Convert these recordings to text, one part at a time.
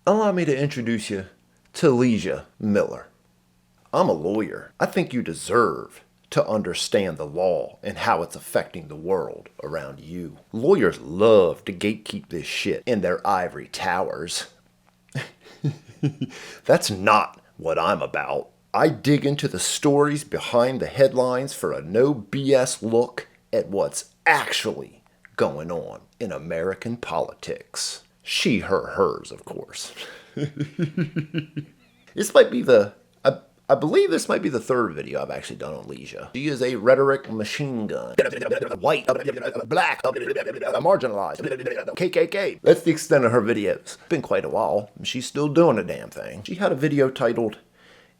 Allow me to introduce you to Leeja Miller. I'm a lawyer. I think you deserve to understand the law and how it's affecting the world around you. Lawyers love to gatekeep this shit in their ivory towers. That's not what I'm about. I dig into the stories behind the headlines for a no BS look at what's actually going on in American politics. She, her, hers, of course. This might be I believe this might be the third video I've actually done on Leeja. She is a rhetoric machine gun. White, black, marginalized, KKK. That's the extent of her videos. It's been quite a while, and she's still doing the damn thing. She had a video titled,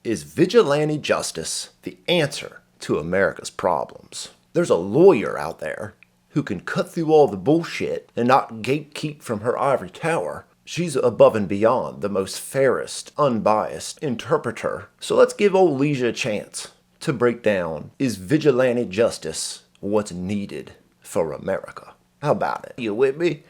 "Is Vigilante Justice the Answer to America's Problems?" There's a lawyer out there who can cut through all the bullshit and not gatekeep from her ivory tower. She's above and beyond the most fairest, unbiased interpreter. So let's give old Leeja a chance to break down, is vigilante justice what's needed for America? How about it? You with me?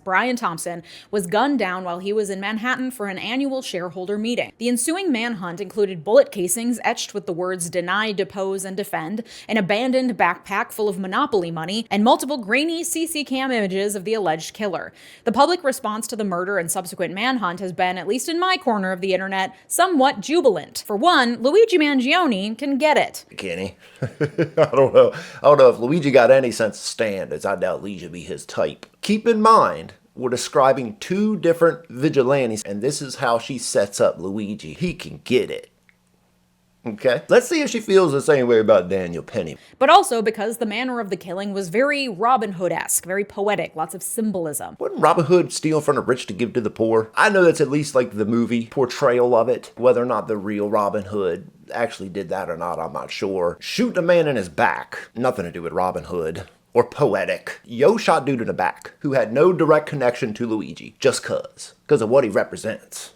Brian Thompson was gunned down while he was in Manhattan for an annual shareholder meeting. The ensuing manhunt included bullet casings etched with the words deny, depose, and defend, an abandoned backpack full of Monopoly money, and multiple grainy CC cam images of the alleged killer. The public response to the murder and subsequent manhunt has been, at least in my corner of the internet, somewhat jubilant. For one, Luigi Mangione can get it. Can he? I don't know. I don't know if Luigi got any sense of standards. I doubt Leeja be his type. Keep in mind, we're describing two different vigilantes, and this is how she sets up Luigi. He can get it. Okay? Let's see if she feels the same way about Daniel Penny. But also because the manner of the killing was very Robin Hood-esque, very poetic, lots of symbolism. Wouldn't Robin Hood steal from the rich to give to the poor? I know that's at least like the movie portrayal of it. Whether or not the real Robin Hood actually did that or not, I'm not sure. Shooting a man in his back, nothing to do with Robin Hood. Or poetic. Yo shot dude in the back who had no direct connection to Luigi, just cause of what he represents.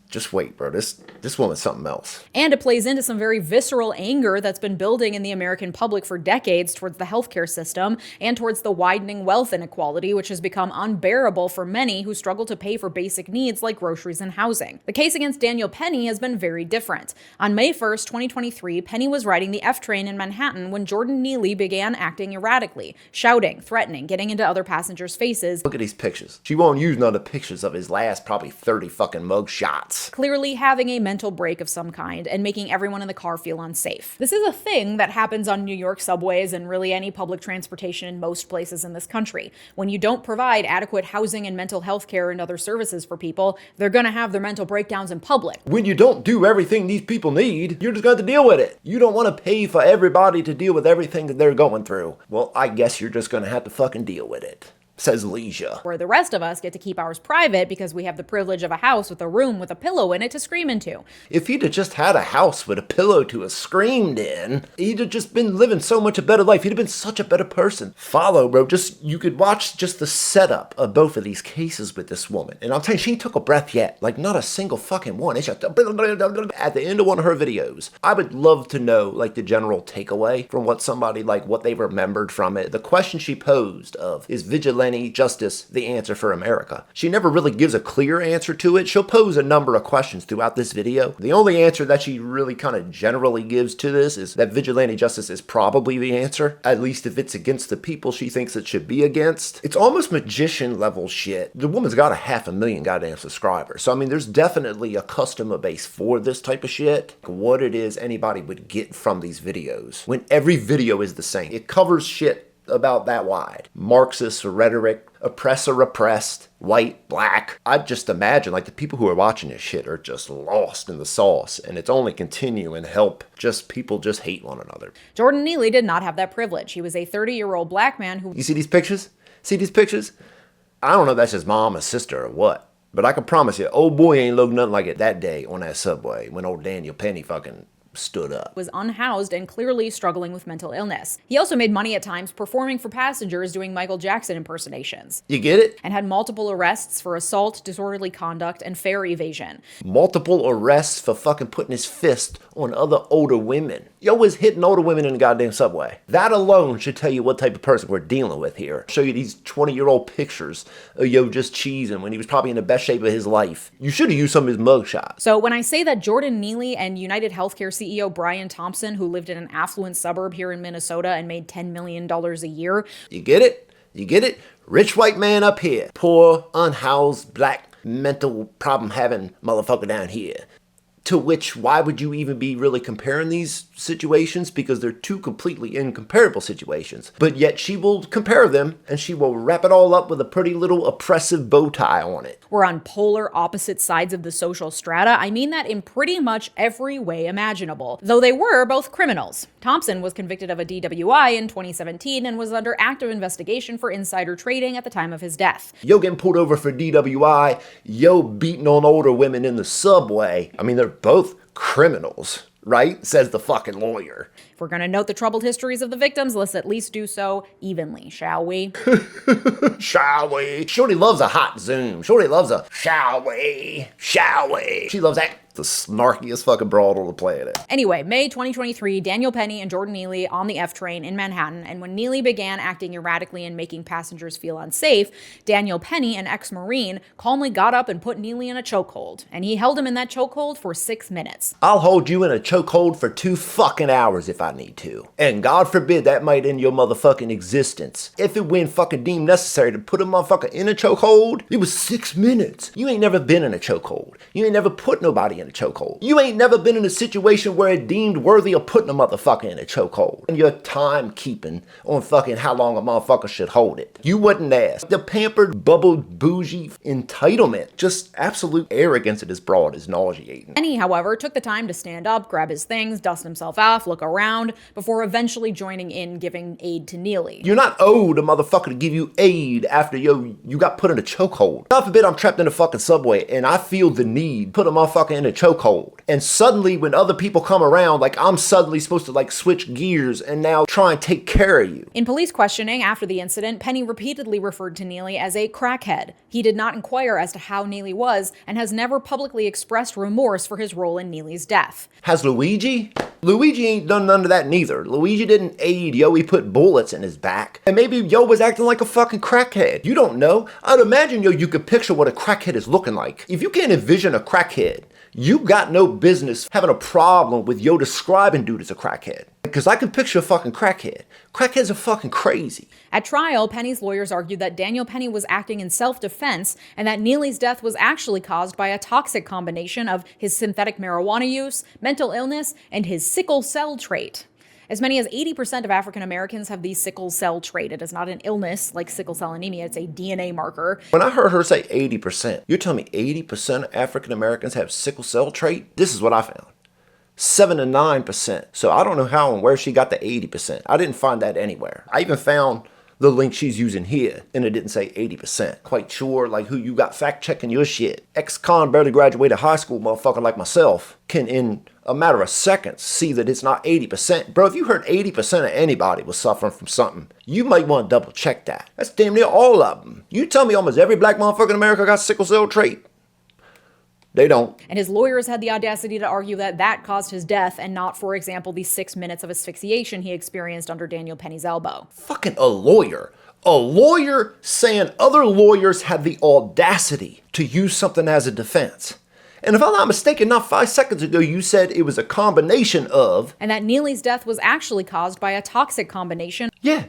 Just wait, bro. This woman's something else. And it plays into some very visceral anger that's been building in the American public for decades towards the healthcare system and towards the widening wealth inequality, which has become unbearable for many who struggle to pay for basic needs like groceries and housing. The case against Daniel Penny has been very different. On May 1st, 2023, Penny was riding the F train in Manhattan when Jordan Neely began acting erratically, shouting, threatening, getting into other passengers' faces. Look at these pictures. She won't use none of the pictures of his last probably 30 fucking mug shots. Clearly having a mental break of some kind and making everyone in the car feel unsafe. This is a thing that happens on New York subways and really any public transportation in most places in this country. When you don't provide adequate housing and mental health care and other services for people, they're gonna have their mental breakdowns in public. When you don't do everything these people need, you're just going to deal with it. You don't want to pay for everybody to deal with everything that they're going through. Well, I guess you're just going to have to fucking deal with it. Says Leeja. Where the rest of us get to keep ours private because we have the privilege of a house with a room with a pillow in it to scream into. If he'd have just had a house with a pillow to have screamed in, he'd have just been living so much a better life. He'd have been such a better person. Follow, bro. You could watch just the setup of both of these cases with this woman. And I'm telling you, she ain't took a breath yet. Like, not a single fucking one. It's just at the end of one of her videos. I would love to know, like, the general takeaway from what somebody, like, what they remembered from it. The question she posed of, is vigilante justice the answer for America? She never really gives a clear answer to it. She'll pose a number of questions throughout this video. The only answer that she really kind of generally gives to this is that vigilante justice is probably the answer, at least if it's against the people she thinks it should be against. It's almost magician level shit. The woman's got 500,000 goddamn subscribers. So I mean, there's definitely a customer base for this type of shit. What it is anybody would get from these videos when every video is the same. It covers shit about that wide. Marxist rhetoric, oppressor repressed, white, black. I just imagine like the people who are watching this shit are just lost in the sauce, and it's only continue and help just people just hate one another. Jordan Neely did not have that privilege. He was a 30-year-old black man who... You see these pictures? See these pictures? I don't know if that's his mom or sister or what, but I can promise you, old boy ain't looked nothing like it that day on that subway when old Daniel Penny fucking stood up. Was unhoused and clearly struggling with mental illness. He also made money at times performing for passengers doing Michael Jackson impersonations. You get it? And had multiple arrests for assault, disorderly conduct, and fare evasion. Multiple arrests for fucking putting his fist on other older women. Yo was hitting older women in the goddamn subway. That alone should tell you what type of person we're dealing with here. Show you these 20-year-old pictures of Yo just cheesing when he was probably in the best shape of his life. You should have used some of his mugshots. So when I say that Jordan Neely and United Healthcare CEO Brian Thompson, who lived in an affluent suburb here in Minnesota and made $10 million a year. You get it? You get it? Rich white man up here. Poor, unhoused, black, mental problem having motherfucker down here. To which, why would you even be really comparing these situations? Because they're two completely incomparable situations. But yet she will compare them, and she will wrap it all up with a pretty little oppressive bow tie on it. We're on polar opposite sides of the social strata. I mean that in pretty much every way imaginable. Though they were both criminals. Thompson was convicted of a DWI in 2017 and was under active investigation for insider trading at the time of his death. Yo getting pulled over for DWI, yo beating on older women in the subway. I mean, they're both criminals, right? Says the fucking lawyer. If we're going to note the troubled histories of the victims, let's at least do so evenly, shall we? Shall we? Shorty loves a hot zoom. Shorty loves a shall we? Shall we? She loves that. The snarkiest fucking broad on the planet. Anyway, May 2023, Daniel Penny and Jordan Neely on the F train in Manhattan, and when Neely began acting erratically and making passengers feel unsafe, Daniel Penny, an ex-Marine, calmly got up and put Neely in a chokehold, and he held him in that chokehold for 6 minutes. I'll hold you in a chokehold for 2 fucking hours if I need to. And God forbid that might end your motherfucking existence. If it went fucking deemed necessary to put a motherfucker in a chokehold, it was 6 minutes. You ain't never been in a chokehold. You ain't never put nobody in a chokehold. You ain't never been in a situation where it deemed worthy of putting a motherfucker in a chokehold. And your timekeeping on fucking how long a motherfucker should hold it. You wouldn't ask. The pampered, bubbled, bougie entitlement. Just absolute arrogance of this broad is nauseating. Penny, however, took the time to stand up, grab his things, dust himself off, look around, before eventually joining in giving aid to Neely. You're not owed a motherfucker to give you aid after you got put in a chokehold. God forbid I'm trapped in a fucking subway and I feel the need to put a motherfucker in a chokehold. And suddenly when other people come around, like I'm suddenly supposed to like switch gears and now try and take care of you. In police questioning after the incident, Penny repeatedly referred to Neely as a crackhead. He did not inquire as to how Neely was and has never publicly expressed remorse for his role in Neely's death. Has Luigi? Luigi ain't done none of that neither. Luigi didn't aid Yo, he put bullets in his back. And maybe Yo was acting like a fucking crackhead. You don't know. I'd imagine, Yo, you could picture what a crackhead is looking like. If you can't envision a crackhead, you got no business having a problem with Yo describing dude as a crackhead. Because I can picture a fucking crackhead. Crackheads are fucking crazy. At trial, Penny's lawyers argued that Daniel Penny was acting in self-defense and that Neely's death was actually caused by a toxic combination of his synthetic marijuana use, mental illness, and his sickle cell trait. As many as 80% of African Americans have the sickle cell trait. It is not an illness like sickle cell anemia, it's a DNA marker. When I heard her say 80%, you're telling me 80% of African Americans have sickle cell trait? This is what I found. 7 to 9%. So I don't know how and where she got the 80%. I didn't find that anywhere. I even found the link she's using here, and it didn't say 80%. Quite sure, like, who you got fact-checking your shit. Ex-con barely graduated high school motherfucker like myself can, in a matter of seconds, see that it's not 80%. Bro, if you heard 80% of anybody was suffering from something, you might want to double-check that. That's damn near all of them. You tell me almost every black motherfucker in America got sickle cell trait? They don't. And his lawyers had the audacity to argue that that caused his death and not, for example, the 6 minutes of asphyxiation he experienced under Daniel Penny's elbow. Fucking a lawyer. A lawyer saying other lawyers had the audacity to use something as a defense. And if I'm not mistaken, not 5 seconds ago, you said it was a combination of... And that Neely's death was actually caused by a toxic combination. Yeah,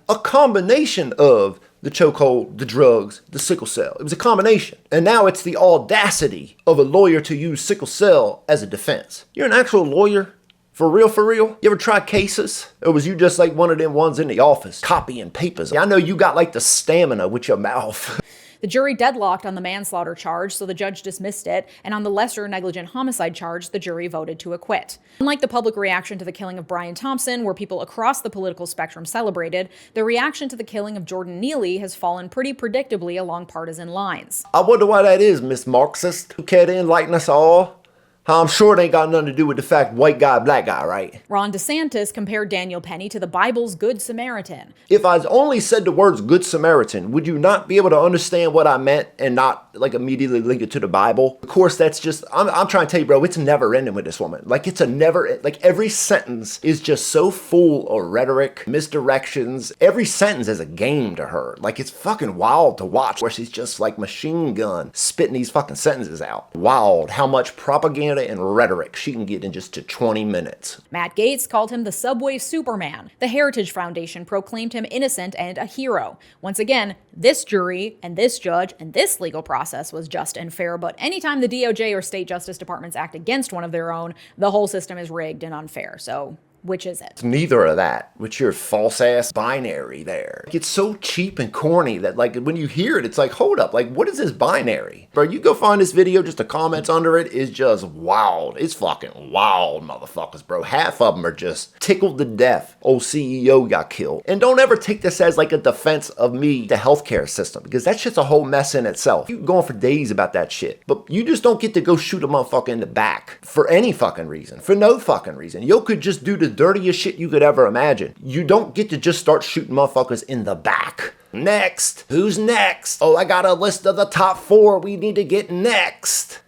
a combination of the chokehold, the drugs, the sickle cell. It was a combination. And now it's the audacity of a lawyer to use sickle cell as a defense. You're an actual lawyer? For real, for real? You ever try cases? Or was you just like one of them ones in the office, copying papers? I know you got like the stamina with your mouth. The jury deadlocked on the manslaughter charge, so the judge dismissed it, and on the lesser negligent homicide charge, the jury voted to acquit. Unlike the public reaction to the killing of Brian Thompson, where people across the political spectrum celebrated, the reaction to the killing of Jordan Neely has fallen pretty predictably along partisan lines. I wonder why that is, Miss Marxist, who care to enlighten us all. I'm sure it ain't got nothing to do with the fact white guy, black guy, right? Ron DeSantis compared Daniel Penny to the Bible's Good Samaritan. If I only said the words Good Samaritan, would you not be able to understand what I meant and not like immediately link it to the Bible? Of course, that's just, I'm trying to tell you, bro, it's never ending with this woman. Like it's a never, like every sentence is just so full of rhetoric, misdirections. Every sentence is a game to her. Like it's fucking wild to watch where she's just like machine gun spitting these fucking sentences out. Wild how much propaganda and rhetoric she can get in just to 20 minutes. Matt Gaetz called him the subway Superman. The Heritage Foundation proclaimed him innocent and a hero. Once again, this jury and this judge and this legal process was just and fair, but anytime the DOJ or state justice departments act against one of their own, the whole system is rigged and unfair. So which is it? Neither of that, with your false ass binary there. It's so cheap and corny that like when you hear it, it's like, hold up, like what is this binary? Bro, you go find this video, just the comments under it is just wild. It's fucking wild, motherfuckers, bro. Half of them are just tickled to death. Old CEO got killed. And don't ever take this as like a defense of me, the healthcare system, because that shit's a whole mess in itself. You can go on for days about that shit, but you just don't get to go shoot a motherfucker in the back for any fucking reason, for no fucking reason. You could just do the dirtiest shit you could ever imagine. You don't get to just start shooting motherfuckers in the back. Next. Who's next? Oh, I got a list of the top 4 we need to get next.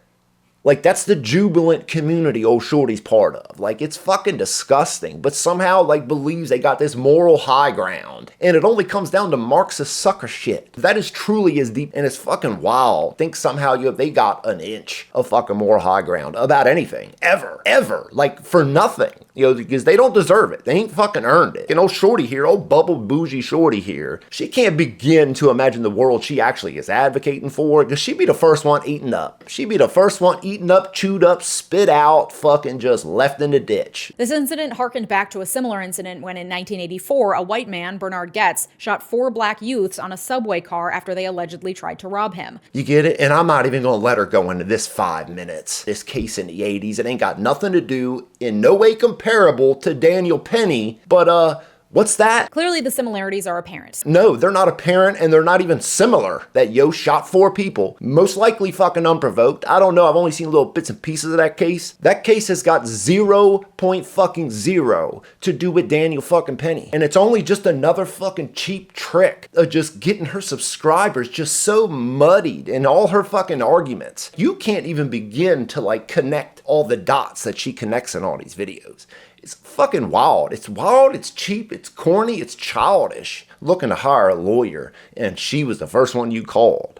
Like, that's the jubilant community old Shorty's part of. Like, it's fucking disgusting, but somehow, like, believes they got this moral high ground. And it only comes down to Marxist sucker shit. That is truly as deep, and it's fucking wild. Think somehow they got an inch of fucking moral high ground about anything. Ever. Ever. Like, for nothing. You know, because they don't deserve it. They ain't fucking earned it. And old Shorty here, old bubble Boujey Shorty here, she can't begin to imagine the world she actually is advocating for, because she'd be the first one eaten up. She'd be the first one eaten up, chewed up, spit out, fucking just left in the ditch. This incident harkened back to a similar incident when in 1984, a white man, Bernard Goetz, shot 4 black youths on a subway car after they allegedly tried to rob him. You get it? And I'm not even gonna let her go into this 5 minutes. This case in the 80s, it ain't got nothing to do, in no way comparable to Daniel Penny, but what's that? Clearly the similarities are apparent. No, they're not apparent, and they're not even similar. That yo shot 4 people, most likely fucking unprovoked. I don't know, I've only seen little bits and pieces of that case. That case has got 0.0 to do with Daniel fucking Penny. And it's only just another fucking cheap trick of just getting her subscribers just so muddied in all her fucking arguments. You can't even begin to like connect all the dots that she connects in all these videos. It's fucking wild. It's wild, it's cheap, it's corny, it's childish. Looking to hire a lawyer, and she was the first one you called.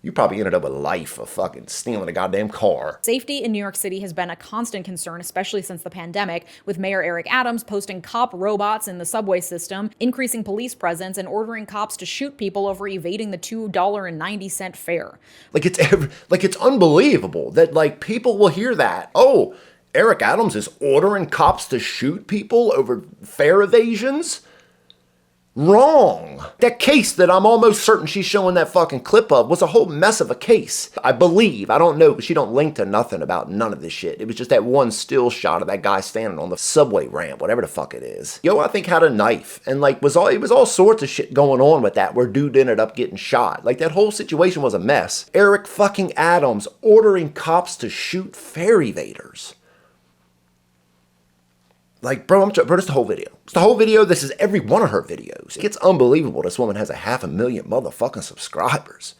You probably ended up with life of fucking stealing a goddamn car. Safety in New York City has been a constant concern, especially since the pandemic, with Mayor Eric Adams posting cop robots in the subway system, increasing police presence, and ordering cops to shoot people over evading the $2.90 fare. Like it's unbelievable that like people will hear that. Oh, Eric Adams is ordering cops to shoot people over fare evasions? Wrong. That case that I'm almost certain she's showing that fucking clip of was a whole mess of a case. I believe. I don't know, because she don't link to nothing about none of this shit. It was just that one still shot of that guy standing on the subway ramp, whatever the fuck it is. Yo, I think had a knife, and like it was all sorts of shit going on with that where dude ended up getting shot. Like that whole situation was a mess. Eric fucking Adams ordering cops to shoot fare evaders. Like, bro, bro, it's the whole video. It's the whole video. This is every one of her videos. It's unbelievable this woman has 500,000 motherfucking subscribers.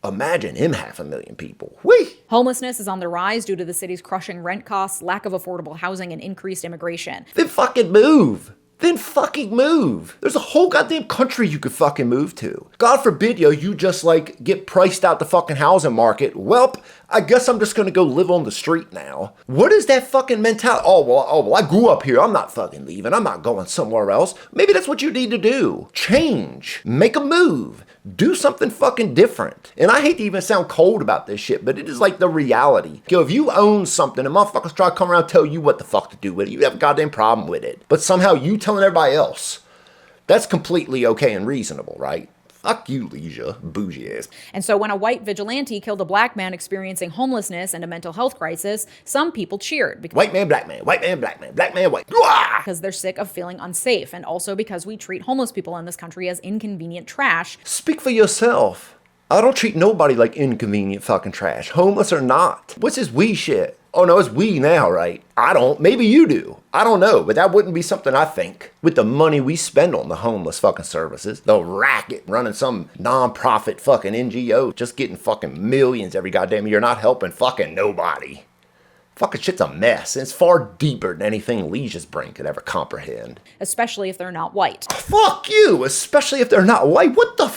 Imagine him 500,000 people. Whee! Homelessness is on the rise due to the city's crushing rent costs, lack of affordable housing, and increased immigration. Then fucking move. Then fucking move. There's a whole goddamn country you could fucking move to. God forbid, yo, you just like get priced out the fucking housing market. Welp, I guess I'm just gonna go live on the street now. What is that fucking mentality? Oh well, I grew up here. I'm not fucking leaving. I'm not going somewhere else. Maybe that's what you need to do. Change. Make a move. Do something fucking different. And I hate to even sound cold about this shit, but it is like the reality. Yo, if you own something and motherfuckers try to come around and tell you what the fuck to do with it, you have a goddamn problem with it. But somehow you telling everybody else, that's completely okay and reasonable, right? Fuck you, Leeja, bougie ass. And so when a white vigilante killed a black man experiencing homelessness and a mental health crisis, some people cheered. White man, black man, white man, black man, black man, white. Because they're sick of feeling unsafe, and also because we treat homeless people in this country as inconvenient trash. Speak for yourself. I don't treat nobody like inconvenient fucking trash, homeless or not. What's this we shit? Oh no, it's we now, right? I don't. Maybe you do. I don't know, but that wouldn't be something I think. With the money we spend on the homeless fucking services, the racket running some non-profit fucking NGO, just getting fucking millions every goddamn year, not helping fucking nobody. Fucking shit's a mess, and it's far deeper than anything Leeja's brain could ever comprehend. Especially if they're not white. Fuck you, especially if they're not white. What the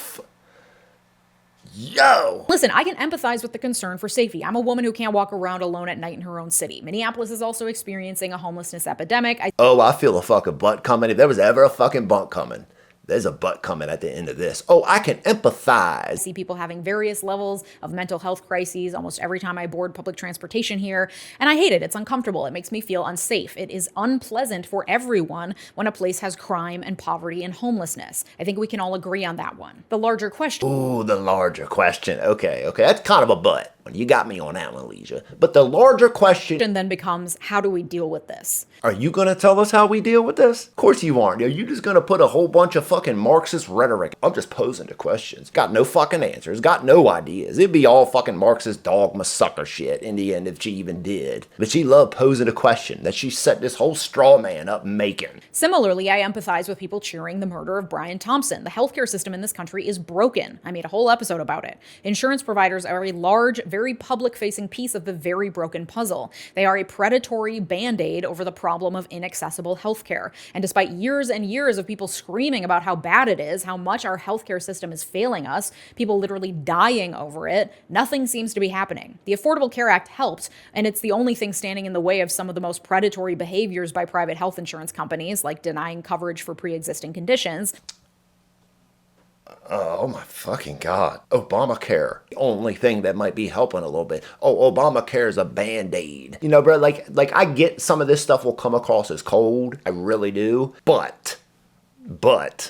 Yo! Listen, I can empathize with the concern for safety. I'm a woman who can't walk around alone at night in her own city. Minneapolis is also experiencing a homelessness epidemic. I feel a fucking butt coming. If there was ever a fucking butt coming, there's a butt coming at the end of this. Oh, I can empathize. I see people having various levels of mental health crises almost every time I board public transportation here, and I hate it. It's uncomfortable. It makes me feel unsafe. It is unpleasant for everyone when a place has crime and poverty and homelessness. I think we can all agree on that one. The larger question. Ooh, the larger question. Okay. That's kind of a butt. You got me on that one, Leeja. But the larger question then becomes, how do we deal with this? Are you going to tell us how we deal with this? Of course you aren't. Are you just going to put a whole bunch of fucking Marxist rhetoric? I'm just posing the questions. Got no fucking answers. Got no ideas. It'd be all fucking Marxist dogma sucker shit in the end if she even did. But she loved posing a question that she set this whole straw man up making. Similarly, I empathize with people cheering the murder of Brian Thompson. The healthcare system in this country is broken. I made a whole episode about it. Insurance providers are a large, very public-facing piece of the very broken puzzle. They are a predatory band-aid over the problem of inaccessible healthcare. And despite years and years of people screaming about how bad it is, how much our healthcare system is failing us, people literally dying over it, nothing seems to be happening. The Affordable Care Act helped, and it's the only thing standing in the way of some of the most predatory behaviors by private health insurance companies, like denying coverage for pre-existing conditions. Oh my fucking God. Obamacare. The only thing that might be helping a little bit. Oh, Obamacare is a band-aid. You know, bro, like I get some of this stuff will come across as cold. I really do. But,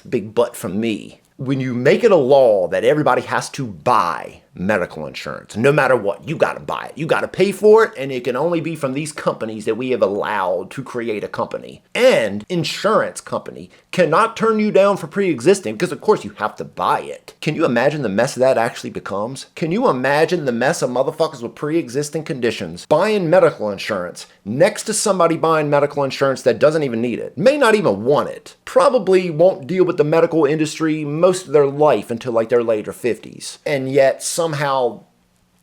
big but from me. When you make it a law that everybody has to buy medical insurance, no matter what, you gotta buy it. You gotta pay for it, and it can only be from these companies that we have allowed to create a company. And insurance company cannot turn you down for pre-existing because of course you have to buy it. Can you imagine the mess that actually becomes? Can you imagine the mess of motherfuckers with pre-existing conditions buying medical insurance next to somebody buying medical insurance that doesn't even need it, may not even want it, probably won't deal with the medical industry most of their life until like their later 50s, and yet somehow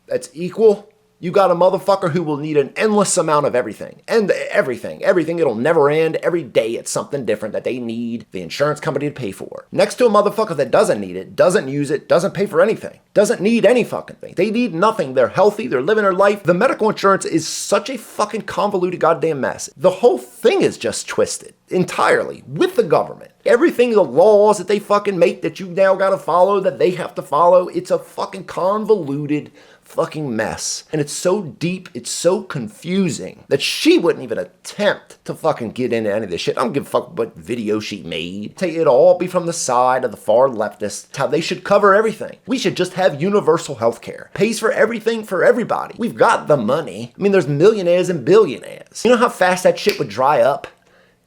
that's equal? You got a motherfucker who will need an endless amount of everything. And everything, it'll never end. Every day it's something different that they need the insurance company to pay for. Next to a motherfucker that doesn't need it, doesn't use it, doesn't pay for anything. Doesn't need any fucking thing. They need nothing. They're healthy, they're living their life. The medical insurance is such a fucking convoluted goddamn mess. The whole thing is just twisted entirely with the government. Everything, the laws that they fucking make that you now gotta follow, that they have to follow, it's a fucking convoluted fucking mess. And it's so deep, it's so confusing that she wouldn't even attempt to fucking get into any of this shit. I don't give a fuck what video she made. It'll all be from the side of the far leftists, how they should cover everything. We should just have universal health care. Pays for everything for everybody. We've got the money. I mean, there's millionaires and billionaires. You know how fast that shit would dry up?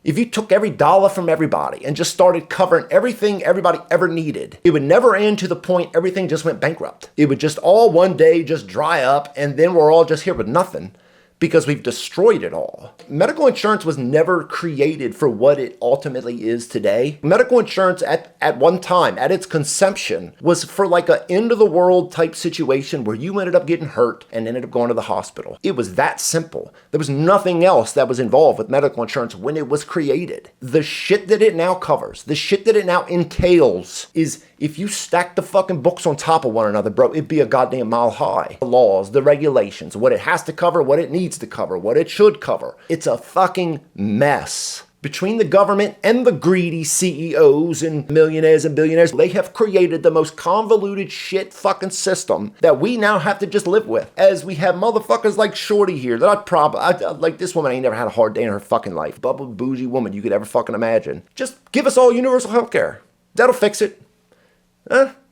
If you took every dollar from everybody and just started covering everything everybody ever needed, it would never end to the point everything just went bankrupt. It would just all one day just dry up, and then we're all just here with nothing because we've destroyed it all. Medical insurance was never created for what it ultimately is today. Medical insurance at one time, at its conception, was for like an end of the world type situation where you ended up getting hurt and ended up going to the hospital. It was that simple. There was nothing else that was involved with medical insurance when it was created. The shit that it now covers, the shit that it now entails is, if you stack the fucking books on top of one another, bro, it'd be a goddamn mile high. The laws, the regulations, what it has to cover, what it needs to cover, what it should cover. It's a fucking mess. Between the government and the greedy CEOs and millionaires and billionaires, they have created the most convoluted shit fucking system that we now have to just live with. As we have motherfuckers like Shorty here, that like this woman ain't never had a hard day in her fucking life. Bubble bougie woman you could ever fucking imagine. Just give us all universal health care. That'll fix it.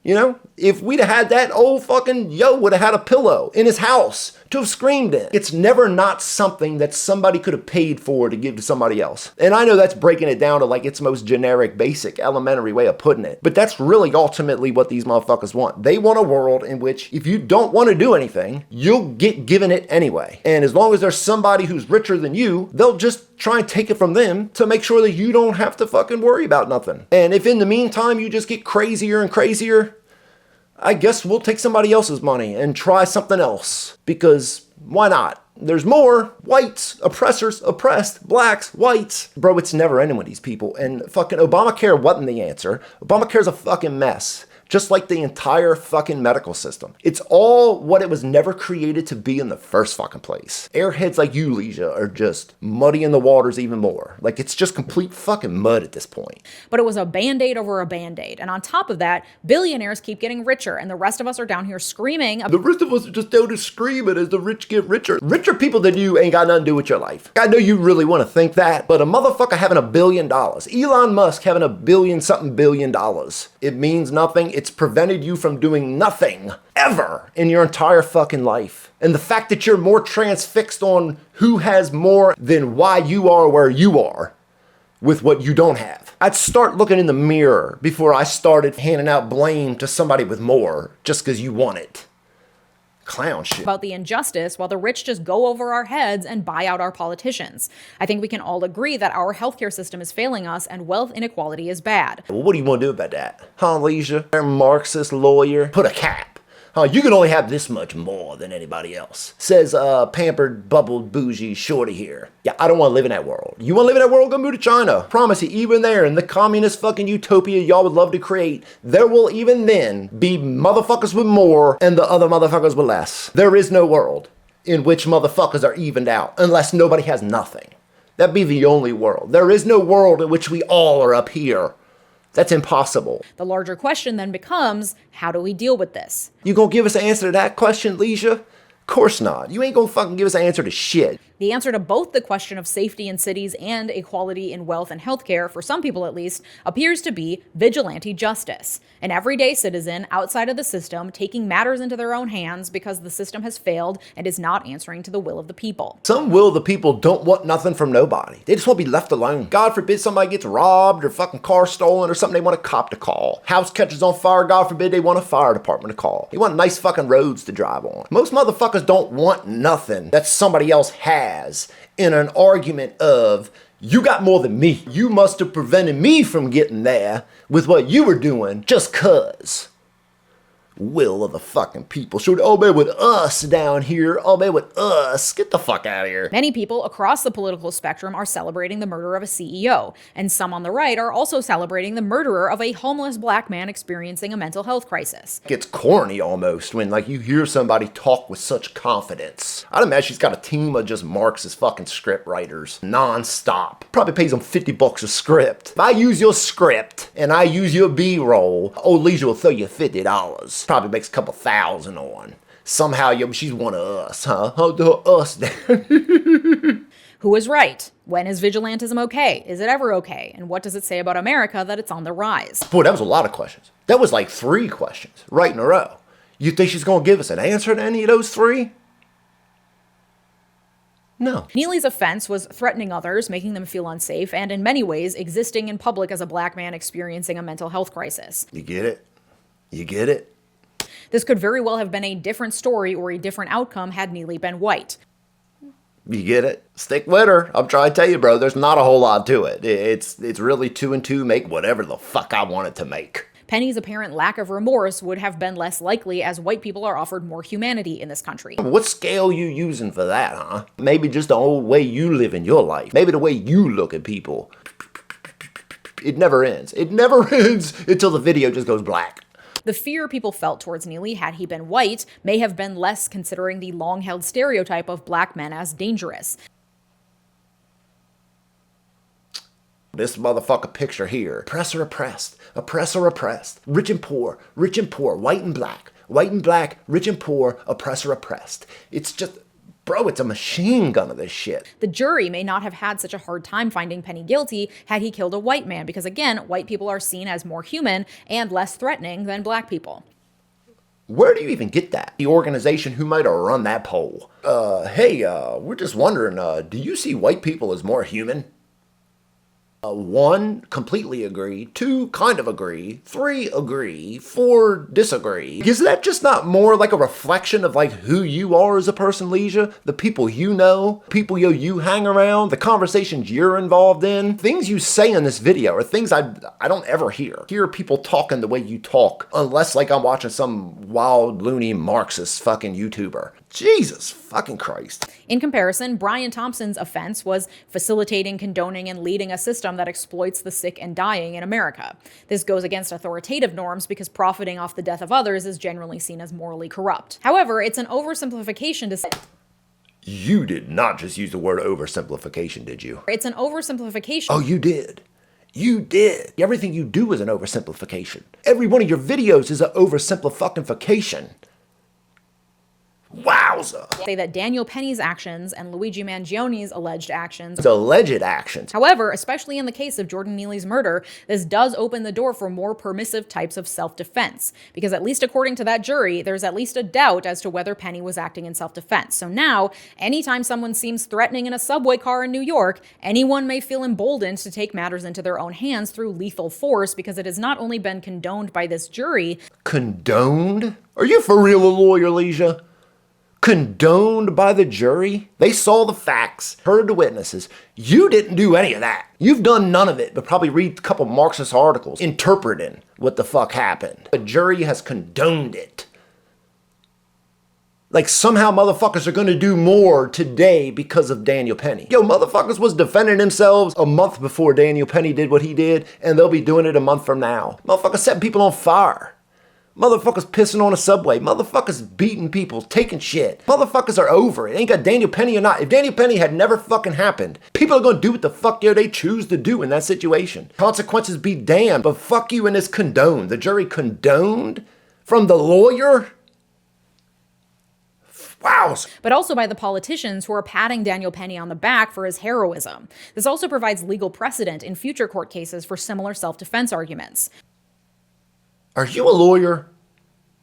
You know, if we'd have had that, old fucking yo would have had a pillow in his house to have screamed in. It's never not something that somebody could have paid for to give to somebody else. And I know that's breaking it down to like its most generic, basic, elementary way of putting it. But that's really ultimately what these motherfuckers want. They want a world in which if you don't want to do anything, you'll get given it anyway. And as long as there's somebody who's richer than you, they'll just try and take it from them to make sure that you don't have to fucking worry about nothing. And if in the meantime you just get crazier and crazier, I guess we'll take somebody else's money and try something else. Because why not? There's more. Whites, oppressors, oppressed, blacks, whites. Bro, it's never ending with these people. And fucking Obamacare wasn't the answer. Obamacare's a fucking mess. Just like the entire fucking medical system. It's all what it was never created to be in the first fucking place. Airheads like you, Leeja, are just muddying the waters even more. Like, it's just complete fucking mud at this point. But it was a Band-Aid over a Band-Aid. And on top of that, billionaires keep getting richer, and the rest of us are down here screaming. The rest of us are just down to screaming as the rich get richer. Richer people than you ain't got nothing to do with your life. I know you really want to think that, but a motherfucker having $1 billion, Elon Musk having $1 billion something billion, it means nothing. It's prevented you from doing nothing ever in your entire fucking life. And the fact that you're more transfixed on who has more than why you are where you are with what you don't have. I'd start looking in the mirror before I started handing out blame to somebody with more just because you want it. Clown shit. About the injustice while the rich just go over our heads and buy out our politicians. I think we can all agree that our healthcare system is failing us and wealth inequality is bad. Well, what do you want to do about that? Huh, Leeja? They're a Marxist lawyer. Put a cap. Huh, you can only have this much more than anybody else. Says pampered, bubbled, bougie shorty here. Yeah, I don't want to live in that world. You want to live in that world? Go move to China. Promise you, even there in the communist fucking utopia y'all would love to create, there will even then be motherfuckers with more and the other motherfuckers with less. There is no world in which motherfuckers are evened out unless nobody has nothing. That'd be the only world. There is no world in which we all are up here. That's impossible. The larger question then becomes, how do we deal with this? You gonna give us an answer to that question, Leeja? Of course not. You ain't gonna fucking give us an answer to shit. The answer to both the question of safety in cities and equality in wealth and healthcare, for some people at least, appears to be vigilante justice. An everyday citizen outside of the system taking matters into their own hands because the system has failed and is not answering to the will of the people. Some will of the people don't want nothing from nobody. They just want to be left alone. God forbid somebody gets robbed or fucking car stolen or something, they want a cop to call. House catches on fire, God forbid they want a fire department to call. They want nice fucking roads to drive on. Most motherfuckers don't want nothing that somebody else has in an argument of, you got more than me. You must have prevented me from getting there with what you were doing just cuz. Will of the fucking people should obey with us down here, obey with us. Get the fuck out of here. Many people across the political spectrum are celebrating the murder of a CEO, and some on the right are also celebrating the murderer of a homeless black man experiencing a mental health crisis. It gets corny almost when like you hear somebody talk with such confidence. I'd imagine she's got a team of just Marxist fucking script writers non-stop. Probably pays them $50 a script. If I use your script and I use your B-roll, old Leeja will throw you $50. Probably makes a couple thousand on. Somehow, she's one of us, huh? Us. Who is right? When is vigilantism okay? Is it ever okay? And what does it say about America that it's on the rise? Boy, that was a lot of questions. That was like 3 questions right in a row. You think she's going to give us an answer to any of those 3? No. Neely's offense was threatening others, making them feel unsafe, and in many ways, existing in public as a black man experiencing a mental health crisis. You get it? You get it? This could very well have been a different story or a different outcome had Neely been white. You get it? Stick with her. I'm trying to tell you, bro, there's not a whole lot to it. It's really 2 and 2 make whatever the fuck I want it to make. Penny's apparent lack of remorse would have been less likely as white people are offered more humanity in this country. What scale you using for that, huh? Maybe just the old way you live in your life. Maybe the way you look at people. It never ends. It never ends until the video just goes black. The fear people felt towards Neely had he been white may have been less considering the long-held stereotype of black men as dangerous. This motherfucker picture here. Oppressor oppressed. Oppressor oppressed. Rich and poor. Rich and poor. White and black. White and black. Rich and poor. Oppressor oppressed. It's just... Bro, it's a machine gun of this shit. The jury may not have had such a hard time finding Penny guilty had he killed a white man because, again, white people are seen as more human and less threatening than black people. Where do you even get that? The organization who might have run that poll. Hey, we're just wondering, do you see white people as more human? 1, completely agree. 2, kind of agree. 3, agree. 4, disagree. Is that just not more like a reflection of like who you are as a person, Leeja? The people you know, people you hang around, the conversations you're involved in. Things you say in this video are things I don't ever hear. Hear people talking the way you talk, unless like I'm watching some wild, loony, Marxist fucking YouTuber. Jesus fucking Christ. In comparison, Brian Thompson's offense was facilitating, condoning, and leading a system that exploits the sick and dying in America. This goes against authoritative norms because profiting off the death of others is generally seen as morally corrupt. However, it's an oversimplification to say. You did not just use the word oversimplification, did you? It's an oversimplification. Oh, you did. You did. Everything you do is an oversimplification. Every one of your videos is an oversimplification. Wowza! Say that Daniel Penny's actions and Luigi Mangione's alleged actions. Alleged actions. However, especially in the case of Jordan Neely's murder, this does open the door for more permissive types of self-defense. Because at least according to that jury, there's at least a doubt as to whether Penny was acting in self-defense. So now, anytime someone seems threatening in a subway car in New York, anyone may feel emboldened to take matters into their own hands through lethal force because it has not only been condoned by this jury. Condoned? Are you for real a lawyer, Leeja? Condoned by the jury? They saw the facts, heard the witnesses. You didn't do any of that. You've done none of it, but probably read a couple Marxist articles interpreting what the fuck happened. The jury has condoned it. Like somehow motherfuckers are gonna do more today because of Daniel Penny. Yo, motherfuckers was defending themselves a month before Daniel Penny did what he did, and they'll be doing it a month from now. Motherfuckers setting people on fire. Motherfuckers pissing on a subway. Motherfuckers beating people, taking shit. Motherfuckers are over it. Ain't got Daniel Penny or not. If Daniel Penny had never fucking happened, people are gonna do what the fuck they choose to do in that situation. Consequences be damned, but fuck you and this condoned. The jury condoned from the lawyer? Wow. But also by the politicians who are patting Daniel Penny on the back for his heroism. This also provides legal precedent in future court cases for similar self-defense arguments. Are you a lawyer?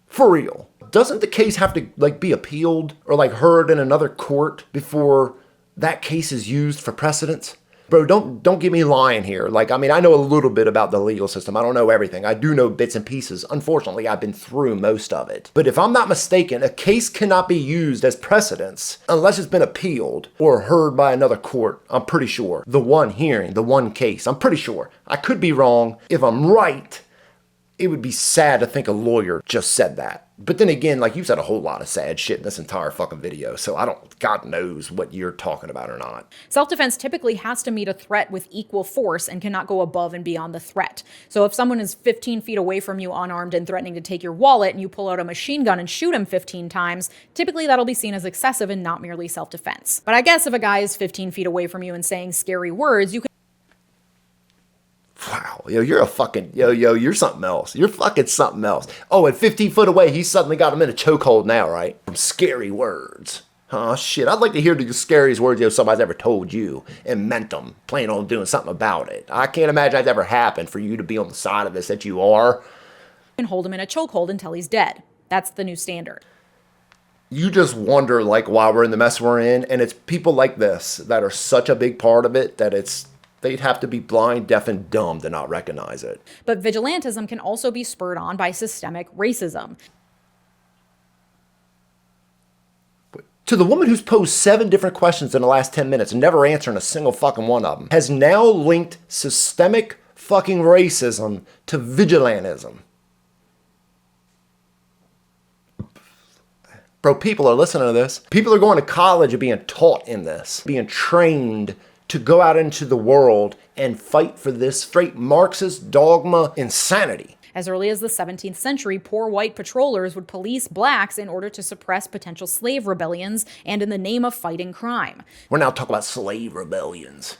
For real. Doesn't the case have to be appealed or heard in another court before that case is used for precedence? Bro, don't get me lying here. I know a little bit about the legal system. I don't know everything. I do know bits and pieces. Unfortunately, I've been through most of it. But if I'm not mistaken, a case cannot be used as precedence unless it's been appealed or heard by another court. I'm pretty sure. The one hearing, the one case. I'm pretty sure. I could be wrong. If I'm right, it would be sad to think a lawyer just said that. But then again, you said a whole lot of sad shit in this entire fucking video, so God knows what you're talking about or not. Self-defense typically has to meet a threat with equal force and cannot go above and beyond the threat. So if someone is 15 feet away from you unarmed and threatening to take your wallet and you pull out a machine gun and shoot him 15 times, typically that'll be seen as excessive and not merely self-defense. But I guess if a guy is 15 feet away from you and saying scary words, you can. Wow, you're you're something else. You're fucking something else. Oh, and 15 foot away, he suddenly got him in a chokehold now, right? From scary words. Oh, shit, I'd like to hear the scariest words somebody's ever told you and meant them, planning on doing something about it. I can't imagine that's ever happened for you to be on the side of this that you are. And hold him in a chokehold until he's dead. That's the new standard. You just wonder, why we're in the mess we're in, and it's people like this that are such a big part of it that they'd have to be blind, deaf, and dumb to not recognize it. But vigilantism can also be spurred on by systemic racism. To the woman who's posed 7 different questions in the last 10 minutes and never answering a single fucking one of them, has now linked systemic fucking racism to vigilantism. Bro, people are listening to this. People are going to college and being taught in this, being trained to go out into the world and fight for this straight Marxist dogma insanity. As early as the 17th century, poor white patrollers would police blacks in order to suppress potential slave rebellions and in the name of fighting crime. We're now talking about slave rebellions.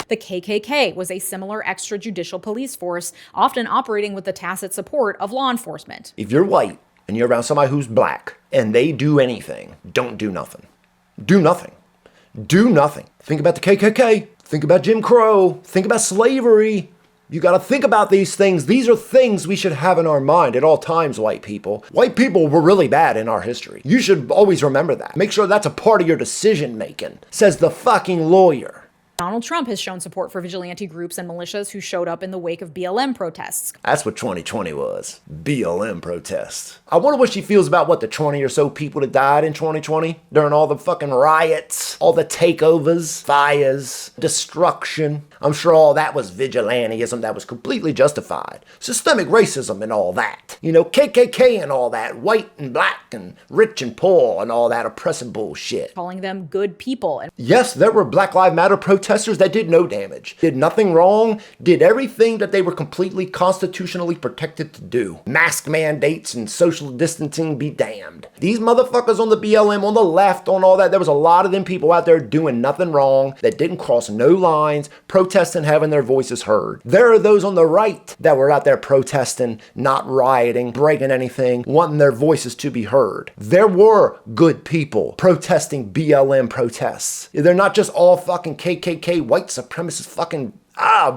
The KKK was a similar extrajudicial police force, often operating with the tacit support of law enforcement. If you're white and you're around somebody who's black and they do anything, don't do nothing. Do nothing. Do nothing. Think about the KKK. Think about Jim Crow. Think about slavery. You gotta think about these things. These are things we should have in our mind at all times, white people. White people were really bad in our history. You should always remember that. Make sure that's a part of your decision making, says the fucking lawyer. Donald Trump has shown support for vigilante groups and militias who showed up in the wake of BLM protests. That's what 2020 was. BLM protests. I wonder what she feels about the 20 or so people that died in 2020 during all the fucking riots, all the takeovers, fires, destruction. I'm sure all that was vigilantism that was completely justified. Systemic racism and all that. You know, KKK and all that. White and black and rich and poor and all that oppressive bullshit. Calling them good people. Yes, there were Black Lives Matter protesters that did no damage, did nothing wrong, did everything that they were completely constitutionally protected to do. Mask mandates and social distancing be damned. These motherfuckers on the BLM, on the left, on all that, there was a lot of them people out there doing nothing wrong, that didn't cross no lines, protesting, having their voices heard. There are those on the right that were out there protesting, not rioting, breaking anything, wanting their voices to be heard. There were good people protesting BLM protests. They're not just all fucking KKK white supremacist fucking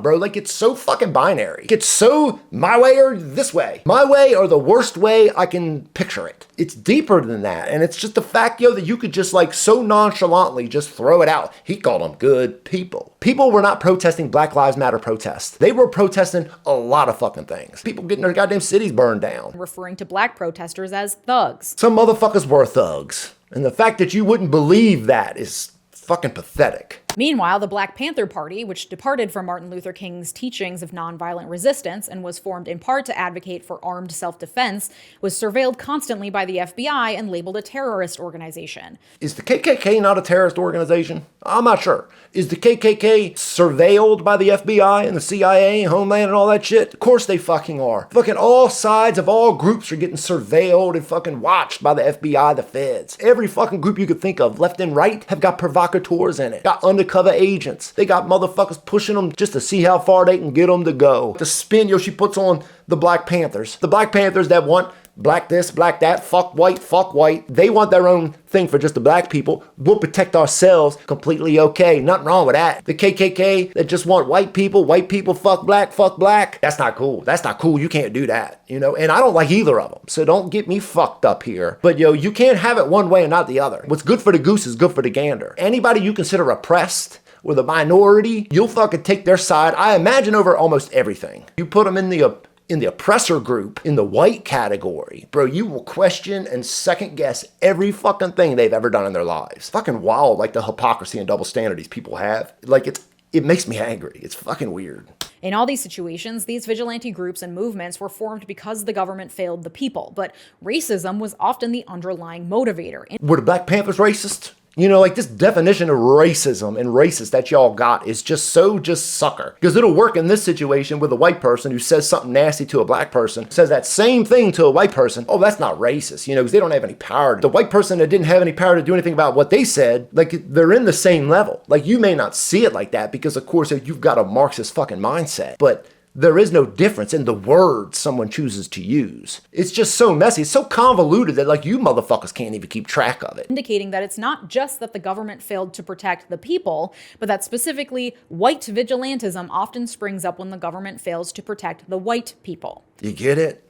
bro, like it's so fucking binary. It's so my way or this way. My way or the worst way I can picture it. It's deeper than that. And it's just the fact, that you could just like so nonchalantly just throw it out. He called them good people. People were not protesting Black Lives Matter protests. They were protesting a lot of fucking things. People getting their goddamn cities burned down. Referring to black protesters as thugs. Some motherfuckers were thugs. And the fact that you wouldn't believe that is fucking pathetic. Meanwhile, the Black Panther Party, which departed from Martin Luther King's teachings of nonviolent resistance and was formed in part to advocate for armed self-defense, was surveilled constantly by the FBI and labeled a terrorist organization. Is the KKK not a terrorist organization? I'm not sure. Is the KKK surveilled by the FBI and the CIA and Homeland and all that shit? Of course they fucking are. Fucking all sides of all groups are getting surveilled and fucking watched by the FBI, the feds. Every fucking group you could think of, left and right, have got provocateurs in it. Got undercover agents. They got motherfuckers pushing them just to see how far they can get them to go. The spin, she puts on the Black Panthers. The Black Panthers that want black this, black that, fuck white. They want their own thing for just the black people. We'll protect ourselves. Completely okay. Nothing wrong with that. The KKK that just want white people, fuck black. That's not cool. That's not cool. You can't do that, and I don't like either of them. So don't get me fucked up here. But you can't have it one way and not the other. What's good for the goose is good for the gander. Anybody you consider oppressed or the minority, you'll fucking take their side, I imagine, over almost everything. You put them in the oppressor group, in the white category, bro, you will question and second guess every fucking thing they've ever done in their lives. Fucking wild, like the hypocrisy and double standard these people have. Like it makes me angry. It's fucking weird. In all these situations, these vigilante groups and movements were formed because the government failed the people, but racism was often the underlying motivator. Were the Black Panthers racist? This definition of racism and racist that y'all got is just sucker. Because it'll work in this situation with a white person who says something nasty to a black person, says that same thing to a white person. Oh, that's not racist, because they don't have any power. The white person that didn't have any power to do anything about what they said, they're in the same level. You may not see it like that because, of course, you've got a Marxist fucking mindset. But there is no difference in the words someone chooses to use. It's just so messy. It's so convoluted that you motherfuckers can't even keep track of it. Indicating that it's not just that the government failed to protect the people, but that specifically white vigilantism often springs up when the government fails to protect the white people. You get it?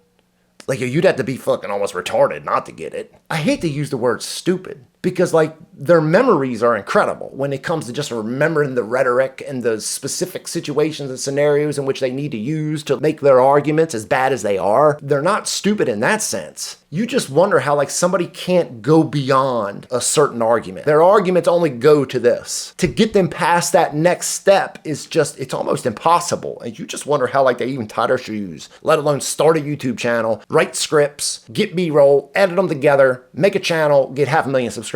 You'd have to be fucking almost retarded not to get it. I hate to use the word stupid because their memories are incredible when it comes to just remembering the rhetoric and the specific situations and scenarios in which they need to use to make their arguments as bad as they are. They're not stupid in that sense. You just wonder how somebody can't go beyond a certain argument. Their arguments only go to this. To get them past that next step is it's almost impossible. And you just wonder how they even tie their shoes, let alone start a YouTube channel, write scripts, get B-roll, edit them together, make a channel, get 500,000 subscribers.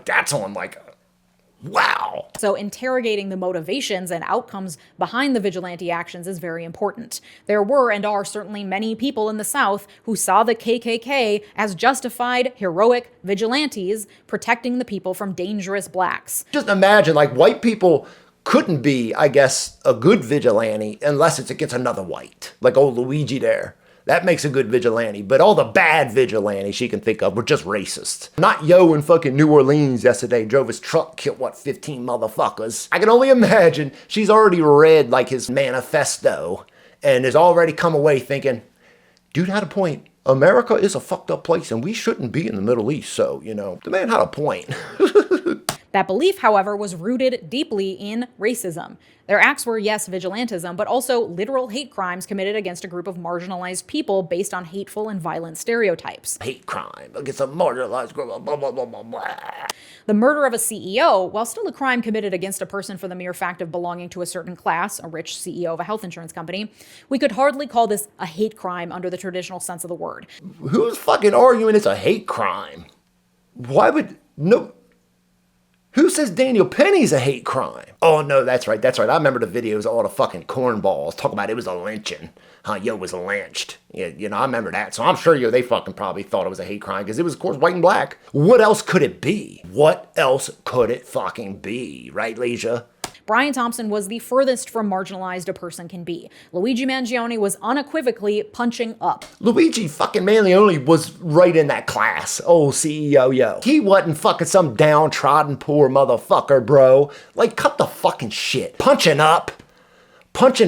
That's on wow. So interrogating the motivations and outcomes behind the vigilante actions is very important. There were and are certainly many people in the South who saw the KKK as justified, heroic vigilantes protecting the people from dangerous blacks. Just imagine, white people couldn't be, I guess, a good vigilante unless it's against another white. Old Luigi there. That makes a good vigilante, but all the bad vigilantes she can think of were just racist. Not Yo in fucking New Orleans yesterday drove his truck, killed 15 motherfuckers. I can only imagine she's already read his manifesto and has already come away thinking, dude had a point. America is a fucked up place and we shouldn't be in the Middle East. So, the man had a point. That belief, however, was rooted deeply in racism. Their acts were, yes, vigilantism, but also literal hate crimes committed against a group of marginalized people based on hateful and violent stereotypes. Hate crime against a marginalized group, blah, blah, blah, blah, blah. The murder of a CEO, while still a crime committed against a person for the mere fact of belonging to a certain class, a rich CEO of a health insurance company, we could hardly call this a hate crime under the traditional sense of the word. Who's fucking arguing it's a hate crime? Why would... No... Who says Daniel Penny's a hate crime? Oh, no, that's right. I remember the videos of all the fucking cornballs talking about it was a lynching. Was lynched. Yeah, I remember that. So I'm sure, they fucking probably thought it was a hate crime because it was, of course, white and black. What else could it be? What else could it fucking be? Right, Leeja? Brian Thompson was the furthest from marginalized a person can be. Luigi Mangione was unequivocally punching up. Luigi fucking Mangione was right in that class. Oh, CEO, yo. He wasn't fucking some downtrodden poor motherfucker, bro. Like, cut the fucking shit. Punching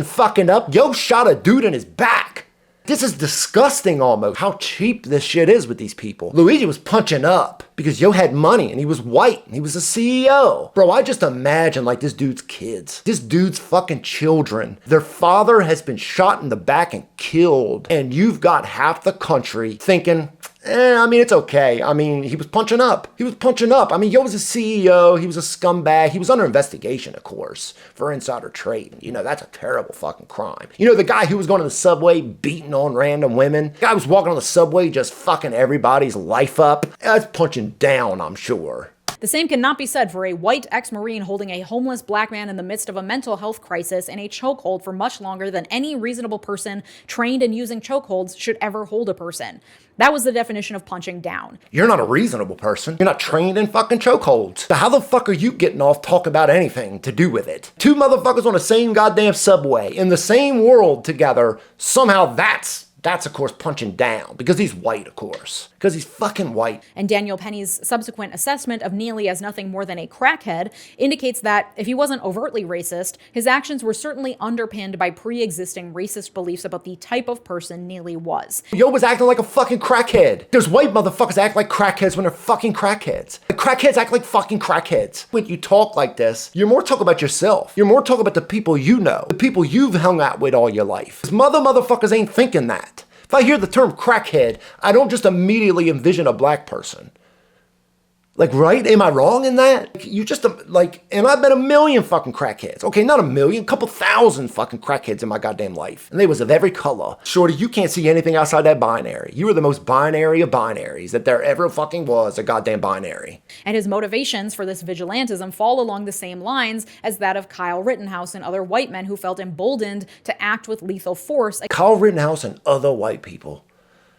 fucking up. Yo shot a dude in his back. This is disgusting almost, how cheap this shit is with these people. Luigi was punching up because yo had money and he was white and he was a CEO. Bro, I just imagine like this dude's kids, this dude's fucking children. Their father has been shot in the back and killed. And you've got half the country thinking, it's okay. He was punching up. Yo was a CEO. He was a scumbag. He was under investigation, of course, for insider trading. That's a terrible fucking crime. The guy who was going to the subway beating on random women. The guy was walking on the subway just fucking everybody's life up. That's punching down, I'm sure. The same cannot be said for a white ex-Marine holding a homeless black man in the midst of a mental health crisis in a chokehold for much longer than any reasonable person trained in using chokeholds should ever hold a person. That was the definition of punching down. You're not a reasonable person. You're not trained in fucking chokeholds. So how the fuck are you getting off talking about anything to do with it? Two motherfuckers on the same goddamn subway in the same world together. Somehow that's of course punching down because he's white, of course. Because he's fucking white. And Daniel Penny's subsequent assessment of Neely as nothing more than a crackhead indicates that if he wasn't overtly racist, his actions were certainly underpinned by pre-existing racist beliefs about the type of person Neely was. Yo was acting like a fucking crackhead. There's white motherfuckers that act like crackheads when they're fucking crackheads. The crackheads act like fucking crackheads. When you talk like this, you're more talking about yourself. You're more talking about the people you know, the people you've hung out with all your life. Because motherfuckers ain't thinking that. If I hear the term crackhead, I don't just immediately envision a black person. Like, right? Am I wrong in that? You just, and I've met a million fucking crackheads. Okay, not a million, a couple thousand fucking crackheads in my goddamn life. And they was of every color. Shorty, you can't see anything outside that binary. You are the most binary of binaries that there ever fucking was, a goddamn binary. And his motivations for this vigilantism fall along the same lines as that of Kyle Rittenhouse and other white men who felt emboldened to act with lethal force. Kyle Rittenhouse and other white people.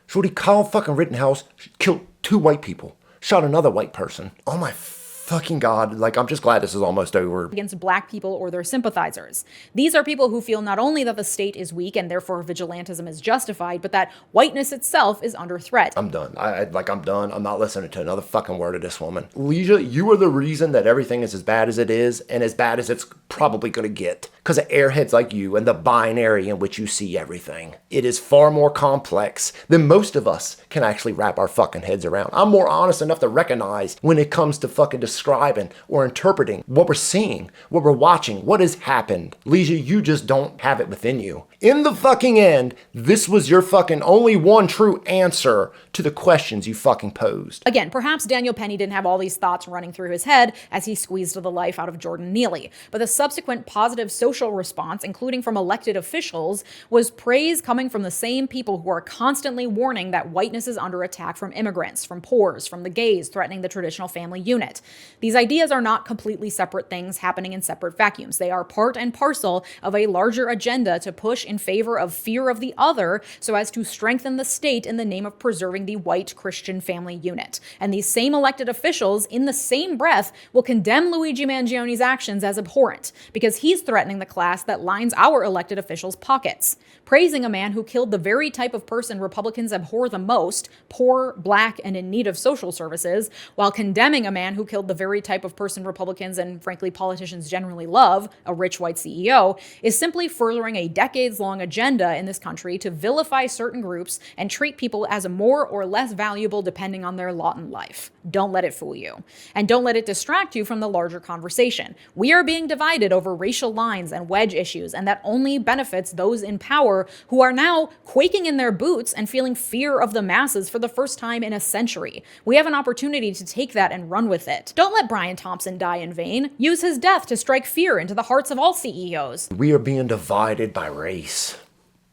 Shorty, Kyle fucking Rittenhouse killed 2 white people. Shot another white person. Oh my fucking God. I'm just glad this is almost over. Against black people or their sympathizers. These are people who feel not only that the state is weak and therefore vigilantism is justified, but that whiteness itself is under threat. I'm done. I'm done. I'm not listening to another fucking word of this woman. Leeja, you are the reason that everything is as bad as it is and as bad as it's probably going to get. Because of airheads like you and the binary in which you see everything. It is far more complex than most of us can actually wrap our fucking heads around. I'm more honest enough to recognize when it comes to fucking describing or interpreting what we're seeing, what we're watching, what has happened. Leeja, you just don't have it within you. In the fucking end, this was your fucking only one true answer to the questions you fucking posed. Again, perhaps Daniel Penny didn't have all these thoughts running through his head as he squeezed the life out of Jordan Neely, but the subsequent positive social response, including from elected officials, was praise coming from the same people who are constantly warning that whiteness is under attack from immigrants, from poors, from the gays threatening the traditional family unit. These ideas are not completely separate things happening in separate vacuums. They are part and parcel of a larger agenda to push in favor of fear of the other so as to strengthen the state in the name of preserving the white Christian family unit. And these same elected officials, in the same breath, will condemn Luigi Mangione's actions as abhorrent because he's threatening the class that lines our elected officials' pockets. Praising a man who killed the very type of person Republicans abhor the most, poor, black, and in need of social services, while condemning a man who killed the very type of person Republicans and frankly politicians generally love, a rich white CEO, is simply furthering a decades-long agenda in this country to vilify certain groups and treat people as more or less valuable depending on their lot in life. Don't let it fool you. And don't let it distract you from the larger conversation. We are being divided over racial lines and wedge issues, and that only benefits those in power who are now quaking in their boots and feeling fear of the masses for the first time in a century. We have an opportunity to take that and run with it. Don't let Brian Thompson die in vain. Use his death to strike fear into the hearts of all CEOs. We are being divided by race,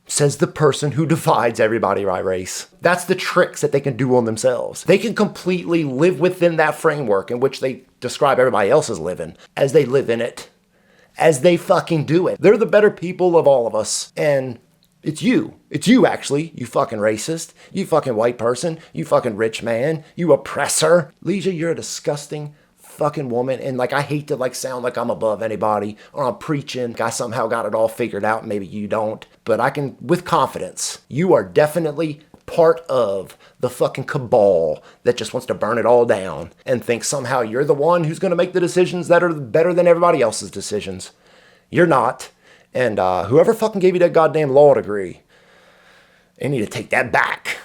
says the person who divides everybody by race. That's the tricks that they can do on themselves. They can completely live within that framework in which they describe everybody else as living, as they live in it, as they fucking do it. They're the better people of all of us. And it's you. It's you, actually. You fucking racist. You fucking white person. You fucking rich man. You oppressor. Leeja, you're a disgusting fucking woman. And I hate to sound like I'm above anybody or I'm preaching. I somehow got it all figured out. Maybe you don't. But I can, with confidence, you are definitely part of the fucking cabal that just wants to burn it all down and think somehow you're the one who's going to make the decisions that are better than everybody else's decisions. You're not. And whoever fucking gave you that goddamn law degree, they need to take that back.